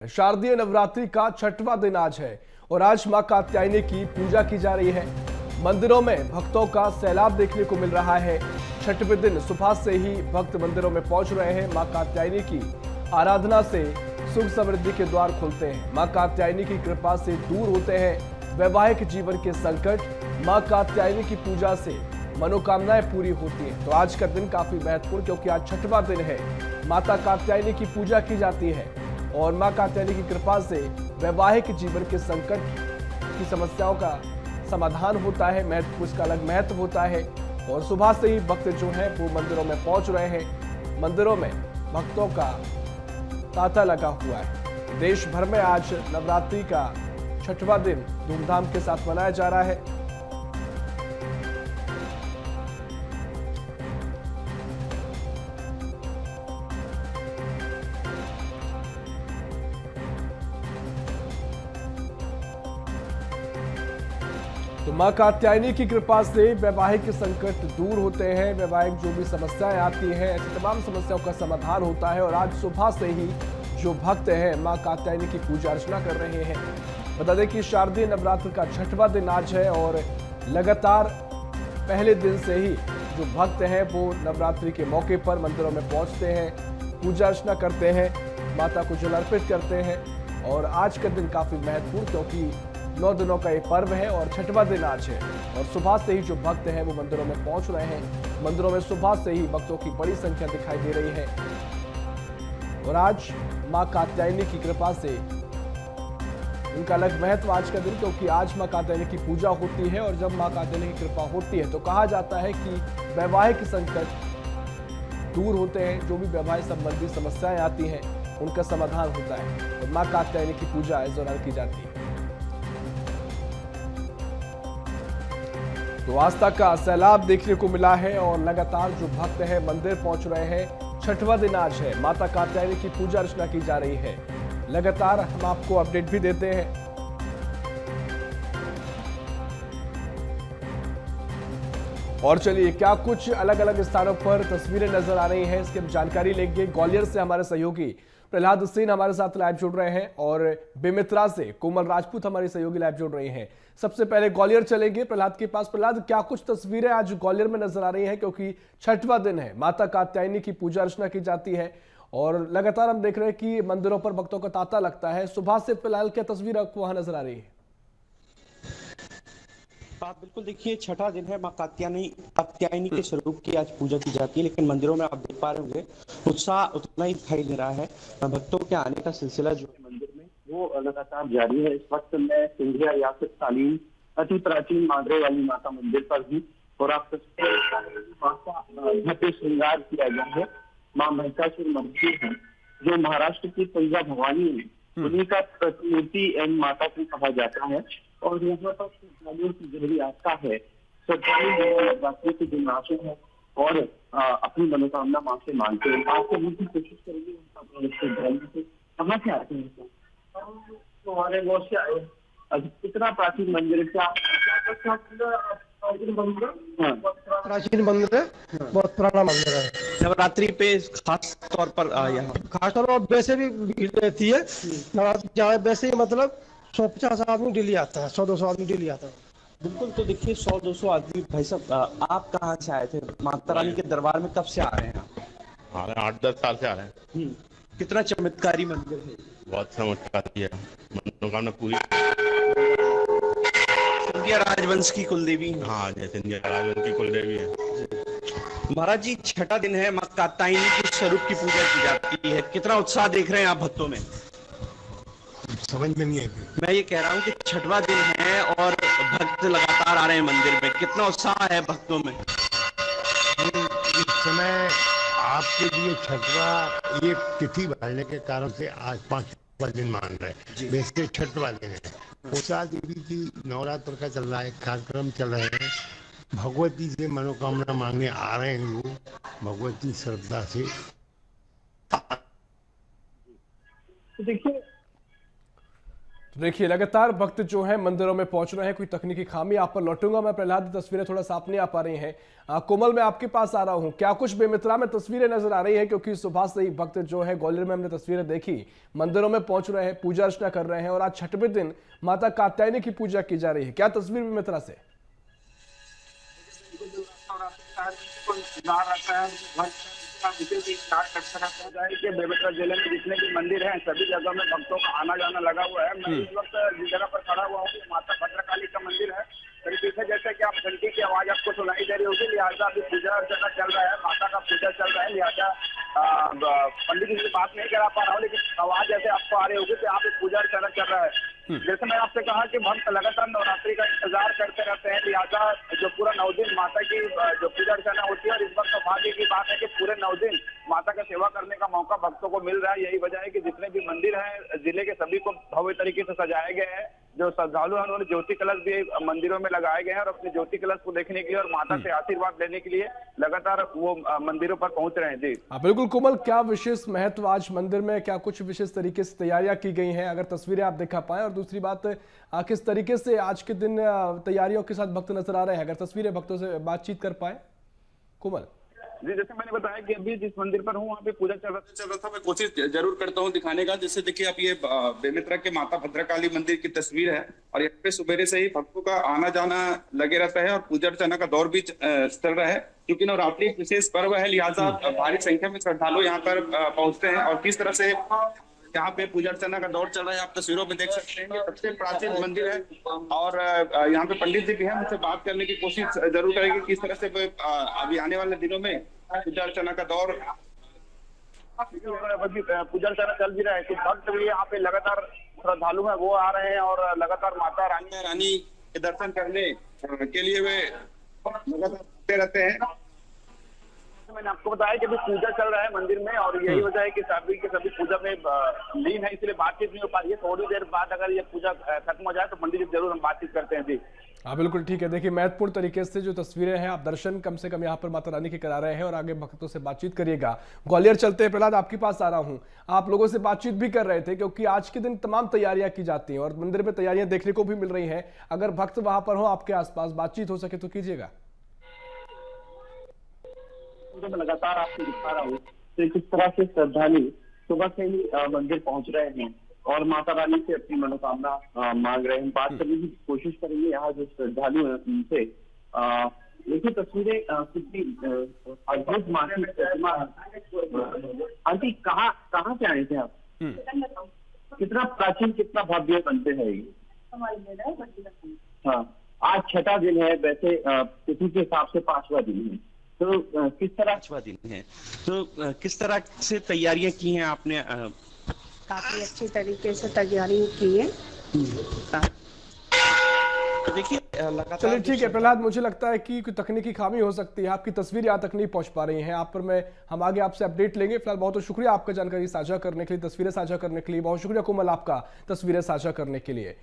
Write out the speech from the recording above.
शारदीय नवरात्रि का छठवां दिन आज है और आज मां कात्यायनी की पूजा की जा रही है। मंदिरों में भक्तों का सैलाब देखने को मिल रहा है। छठवें दिन सुबह से ही भक्त मंदिरों में पहुंच रहे हैं। मां कात्यायनी की आराधना से सुख समृद्धि के द्वार खुलते हैं। मां कात्यायनी की कृपा से दूर होते हैं वैवाहिक जीवन के संकट। मां कात्यायनी की पूजा से मनोकामनाएं पूरी होती हैं। तो आज का दिन काफी महत्वपूर्ण, क्योंकि आज छठवां दिन है। माता कात्यायनी की पूजा की जाती है और मां कात्यायनी की कृपा से वैवाहिक जीवन के संकट की समस्याओं का समाधान होता है। महत्व, उसका अलग महत्व होता है। और सुबह से ही भक्त जो हैं वो मंदिरों में पहुंच रहे हैं। मंदिरों में भक्तों का तांता लगा हुआ है। देश भर में आज नवरात्रि का छठवां दिन धूमधाम के साथ मनाया जा रहा है। तो मां कात्यायनी की कृपा से वैवाहिक संकट दूर होते हैं। वैवाहिक जो भी समस्याएं आती हैं, ऐसी तमाम समस्याओं का समाधान होता है। और आज सुबह से ही जो भक्त हैं मां कात्यायनी की पूजा अर्चना कर रहे हैं। बता दें कि शारदीय नवरात्र का छठवां दिन आज है और लगातार पहले दिन से ही जो भक्त हैं वो नवरात्रि के मौके पर मंदिरों में पहुंचते हैं, पूजा अर्चना करते हैं, माता को जल अर्पित करते हैं। और आज का दिन काफी महत्वपूर्ण, क्योंकि 9 दिनों का एक पर्व है और छठवां दिन आज है। और सुबह से ही जो भक्त हैं वो मंदिरों में पहुंच रहे हैं। मंदिरों में सुबह से ही भक्तों की बड़ी संख्या दिखाई दे रही है। और आज मां कात्यायनी की कृपा से उनका अलग महत्व आज का दिन, क्योंकि आज मां कात्यायनी की पूजा होती है। और जब मां कात्यायनी की कृपा होती है तो कहा जाता है कि वैवाहिक संकट दूर होते हैं। जो भी वैवाहिक संबंधी समस्याएं आती हैं उनका समाधान होता है। और मां कात्यायनी की पूजा इस दौरान की जाती है। तो आस्था का सैलाब देखने को मिला है और लगातार जो भक्त हैं मंदिर पहुंच रहे हैं। छठवां दिन आज है, माता कात्यायनी की पूजा अर्चना की जा रही है। लगातार हम आपको अपडेट भी देते हैं। और चलिए, क्या कुछ अलग अलग स्थानों पर तस्वीरें नजर आ रही हैं, इसकी हम जानकारी लेंगे। ग्वालियर से हमारे सहयोगी प्रहलाद सिंह हमारे साथ लाइव जुड़ रहे हैं और बेमित्रा से कोमल राजपूत हमारी सहयोगी लाइव जुड़ रही हैं। सबसे पहले ग्वालियर चलेंगे प्रहलाद के पास। प्रहलाद, क्या कुछ तस्वीरें आज ग्वालियर में नजर आ रही हैं, क्योंकि छठवां दिन है, माता कात्यायनी की पूजा अर्चना की जाती है और लगातार हम देख रहे हैं कि मंदिरों पर भक्तों का तांता लगता है। सुबह से फिलहाल क्या तस्वीर आपको वहां नजर आ रही है? आप बिल्कुल देखिए, छठा दिन है, मां कात्यायनी के स्वरूप की आज पूजा की जाती है। लेकिन मंदिरों में आप देख पा रहे होंगे उत्साह उतना ही दिखाई दे रहा है। भक्तों के आने का सिलसिला जो है मंदिर में वो लगातार जारी है। इस वक्त मैं सिंधिया रियासत कालीन अति प्राचीन मांगरे वाली माता मंदिर पर हूँ और आप भव्य श्रृंगार किया गया है। मां महिषासुर मर्दिनी है जो महाराष्ट्र की तुलजा भवानी है, उन्हीं का प्रतिमूर्ति एवं माता को कहा जाता है। और यहाँ पर श्रद्धालुओं की गहरी आस्था है। श्रद्धालु नवरात्रि के दिन आते हैं और अपनी मनोकामना मां से मांगते हैं। आप करने की कोशिश करेंगे श्रद्धालु से कहाँ से आते हैं? हमारे गाँव से आए। कितना प्राचीन मंदिर है? क्या प्राचीन मंदिर है, बहुत पुराना मंदिर है। नवरात्रि पे खास तौर पर यहाँ खासतौर पर वैसे भी भीड़ रहती है नवरात्रि जहाँ, वैसे ही मतलब 150 आदमी डेली आता है, 100-200 आदमी डेली आता है। बिल्कुल। तो देखिए 100-200 आदमी। भाई साहब, आप कहाँ से आए थे? माता रानी के दरबार में कब से आ रहे हैं? आ रहे हैं 8-10 साल से आ रहे हैं। कितना चमत्कारी मंदिर है। बहुत चमत्कारी है, मनोकामना पूरी। सिंधिया राजवंश की कुलदेवी। हाँ, जैसे सिंधिया राजवंश की कुलदेवी है। महाराज जी, छठा दिन है, मां कात्यायनी के स्वरूप की पूजा की जाती है। कितना उत्साह देख रहे हैं आप भक्तों में? समझ में नहीं आई। मैं ये कह रहा हूँ कि छठवां दिन है और भक्त लगातार आ रहे हैं मंदिर में। कितना उत्साह है भक्तों में? इस समय आपके लिए छठवा ये तिथि बढ़ने के कारण से आज 5वां दिन मान रहे हैं। वैसे छठवां दिन है। उषा देवी की नवरात्र का चल रहा है, कार्यक्रम चल रहे हैं। भगवती से मनोकामना मांगने आ रहे हैं लोग, भगवती श्रद्धा से। देखिए, तो देखिए लगातार भक्त जो है मंदिरों में पहुंच रहे हैं, कोई तकनीकी खामी आप पर लौटूंगा मैं प्रहलाद, तस्वीरें थोड़ा साफ नहीं आ पा रही हैं। कोमल मैं आपके पास आ रहा हूं, क्या कुछ बेमित्रा में तस्वीरें नजर आ रही है? क्योंकि सुबह से ही भक्त जो है ग्वालियर में हमने तस्वीरें देखी, मंदिरों में पहुंच रहे हैं, पूजा अर्चना कर रहे हैं और आज छठवें दिन माता कात्यायनी की पूजा की जा रही है। क्या तस्वीर बेमित्रा से? बेमेतरा जिले में जितने भी मंदिर हैं सभी जगह में भक्तों का आना जाना लगा हुआ है। मैं इस वक्त जिस जगह पर खड़ा हुआ हूँ माता भद्रकाली का मंदिर है। तरीके जैसे कि आप घंटी की आवाज आपको सुनाई दे रही होगी, लिहाजा अभी पूजा अर्चना चल रहा है, माता का पूजा चल रहा है। लिहाजा पंडित जी से बात नहीं करा पा रहा हूँ, लेकिन आवाज जैसे आपको आ रही होगी कि यहाँ पे पूजा अर्चना चल रहा है। जैसे मैं आपसे कहा कि भक्त लगातार नवरात्रि का इंतजार करते रहते हैं, लिहाजा जो पूरा 9 दिन माता की जो पूजा अर्चना होती है, और इस वक्त सौभाग्य की बात है कि पूरे 9 दिन माता का सेवा करने का मौका भक्तों को मिल रहा है। यही वजह है कि जितने भी मंदिर हैं जिले के सभी को भव्य तरीके से सजाए गए हैं। जो श्रद्धालु हैं उन्होंने ज्योति कलश भी मंदिरों में लगाए गए हैं और अपने ज्योति कलश को देखने के लिए और माता से आशीर्वाद लेने के लिए लगातार वो मंदिरों पर पहुंच रहे हैं। जी बिल्कुल कोमल, क्या विशेष महत्व आज मंदिर में, क्या कुछ विशेष तरीके से तैयारियां की गई हैं, अगर तस्वीरें आप दिखा पाएं? और दूसरी बात, किस तरीके से आज के दिन तैयारियों के साथ भक्त नजर आ रहे हैं, अगर तस्वीरें भक्तों से बातचीत कर पाए कोमल? जी जैसे मैंने बताया कि अभी जिस मंदिर पर हूँ वहाँ पे पूजा चल रहा था। मैं कोशिश जरूर करता हूँ दिखाने का। जैसे देखिए आप ये बेमेतरा के माता भद्रकाली मंदिर की तस्वीर है और यहाँ पे सुबह से ही भक्तों का आना जाना लगे रहता है और पूजा अर्चना का दौर भी चल रहा है। क्योंकि नवरात्रि एक विशेष पर्व है, लिहाजा भारी संख्या में श्रद्धालु यहाँ पर पहुंचते हैं और किस तरह से यहाँ पे पूजा अर्चना का दौर चल रहा है आप तस्वीरों में देख सकते हैं। ये सबसे प्राचीन मंदिर है और यहाँ पे पंडित जी भी हैं, उनसे बात करने की कोशिश जरूर करेंगे किस तरह से अभी आने वाले दिनों में पूजा अर्चना का दौर पूजा अर्चना चल भी रहा है। कुछ भक्त भी यहाँ पे लगातार श्रद्धालु हैं वो आ रहे हैं और लगातार माता रानी के दर्शन करने के लिए वे लगातार आते रहते हैं। मैंने आपको बताया कि अभी पूजा चल रहा है मंदिर में और यही वजह है कि सभी के सभी पूजा में लीन है, इसलिए बातचीत नहीं हो पा रही है। थोड़ी देर बाद अगर ये पूजा खत्म हो जाए तो पंडित जी जरूर हम बातचीत करते हैं। जी हाँ बिल्कुल ठीक है। देखिए महत्वपूर्ण तरीके से जो तस्वीरें हैं आप दर्शन कम से कम यहाँ पर माता रानी के करा रहे हैं और आगे भक्तों से बातचीत करिएगा। ग्वालियर चलते हैं, प्रहलाद आपके पास आ रहा हूँ। आप लोगों से बातचीत भी कर रहे थे क्योंकि आज के दिन तमाम तैयारियां की जाती हैं और मंदिर में तैयारियां देखने को भी मिल रही हैं। अगर भक्त वहां पर हो आपके आसपास, बातचीत हो सके तो कीजिएगा। मैं लगातार आपको दिखा रहा हूँ तो किस तरह से श्रद्धालु सुबह से ही मंदिर पहुंच रहे हैं और माता रानी से अपनी मनोकामना मांग रहे हैं। बात करने की कोशिश करेंगे यहाँ जो श्रद्धालु हैं उनसे। देखिए तस्वीरें कितनी अद्भुत मानसिक प्रतिमा। आंटी कहाँ से आए थे आप? कितना प्राचीन कितना भव्य बनते हैं ये? हाँ आज छठा दिन है, वैसे तिथि के हिसाब से 5वां दिन है, तो किस तरह 5वां दिन है तो किस तरह से तैयारियां की हैं आपने? काफी अच्छी तरीके से तैयारी की है। तो देखिए लगातार चलिए ठीक है प्रहलाद, मुझे लगता है कि कोई तकनीकी खामी हो सकती है, आपकी तस्वीर यहाँ तक नहीं पहुंच पा रही हैं। आप पर हम आगे आपसे अपडेट लेंगे। फिलहाल बहुत बहुत शुक्रिया आपका जानकारी साझा करने के लिए, तस्वीरें साझा करने के लिए। बहुत शुक्रिया कोमल आपका तस्वीरें साझा करने के लिए।